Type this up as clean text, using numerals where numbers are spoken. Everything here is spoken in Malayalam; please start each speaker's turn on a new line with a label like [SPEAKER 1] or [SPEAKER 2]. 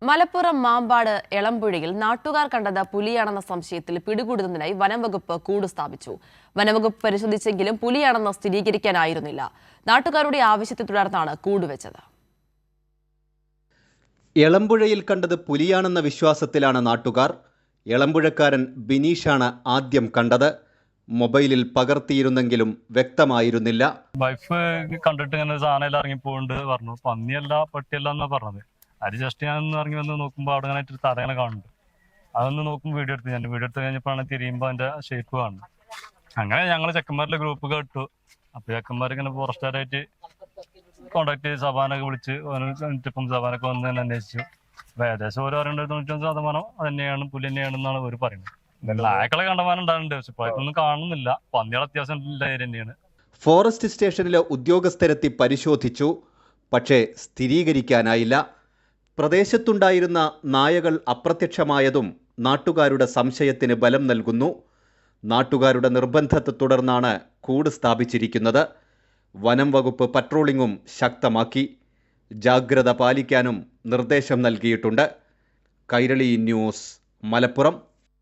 [SPEAKER 1] മലപ്പുറം മാമ്പാട് എളമ്പുഴയിൽ നാട്ടുകാർ കണ്ടത് പുലിയാണെന്ന സംശയത്തിൽ പിടികൂടുന്നതിനായി വനംവകുപ്പ് കൂട് സ്ഥാപിച്ചു. വനംവകുപ്പ് പരിശോധിച്ചെങ്കിലും പുലിയാണെന്ന് സ്ഥിരീകരിക്കാനായിരുന്നില്ല. നാട്ടുകാരുടെ ആവശ്യത്തെ തുടർന്നാണ് കൂടുവെച്ചത്.
[SPEAKER 2] എളമ്പുഴയിൽ കണ്ടത് പുലിയാണെന്ന വിശ്വാസത്തിലാണ് നാട്ടുകാർ. എളമ്പുഴക്കാരൻ ബിനീഷാണ് ആദ്യം കണ്ടത്. മൊബൈലിൽ പകർത്തിയിരുന്നെങ്കിലും വ്യക്തമായിരുന്നില്ല.
[SPEAKER 3] വൈഫ് കണ്ടിട്ട് ഇങ്ങനെ സാധനം ഇറങ്ങിപ്പോണ്ട് പറഞ്ഞു. പന്നിയല്ല പട്ടിയല്ല എന്നാ പറഞ്ഞത്. അത് ജസ്റ്റ് ഞാൻ ഇറങ്ങി വന്ന് നോക്കുമ്പോൾ അവിടെ അങ്ങനെ തടയണ കാണുന്നുണ്ട്. അതൊന്ന് നോക്കുമ്പോൾ വീഡിയോ എടുത്ത് കഴിഞ്ഞപ്പോഴാണ് തിരിയുമ്പോൾ അതിന്റെ ഷേപ്പ് കാണുന്നത്. അങ്ങനെ ഞങ്ങൾ ചെക്കന്മാരുടെ ഗ്രൂപ്പ് കേട്ടു. അപ്പൊ ചെക്കന്മാർ ഇങ്ങനെ ഫോറസ്റ്റുകാരായിട്ട് കോണ്ടാക്ട് ചെയ്ത് സഭാനൊക്കെ വിളിച്ച് ഇപ്പം സഭാനൊക്കെ വന്ന് തന്നെ അന്വേഷിച്ചു. ഏകദേശം ഓരോ 95% അത് തന്നെയാണ്, പുലി തന്നെയാണെന്നാണ് അവർ പറയുന്നത്. നായക്കളെ കണ്ടമാനം ഉണ്ടാകുന്നുണ്ട്, പക്ഷെ ഇപ്പൊന്നും കാണുന്നില്ല. പന്നികൾ അത്യാവശ്യം തന്നെയാണ്.
[SPEAKER 2] ഫോറസ്റ്റ് സ്റ്റേഷനിലെ ഉദ്യോഗസ്ഥരെത്തി പരിശോധിച്ചു, പക്ഷേ സ്ഥിരീകരിക്കാനായില്ല. പ്രദേശത്തുണ്ടായിരുന്ന നായകൾ അപ്രത്യക്ഷമായതും നാട്ടുകാരുടെ സംശയത്തിന് ബലം നൽകുന്നു. നാട്ടുകാരുടെ നിർബന്ധത്തെ തുടർന്നാണ് കൂട് സ്ഥാപിച്ചിരിക്കുന്നത്. വനം വകുപ്പ് പട്രോളിംഗും ശക്തമാക്കി. ജാഗ്രത പാലിക്കാനും നിർദ്ദേശം നൽകിയിട്ടുണ്ട്. കൈരളി ന്യൂസ്, മലപ്പുറം.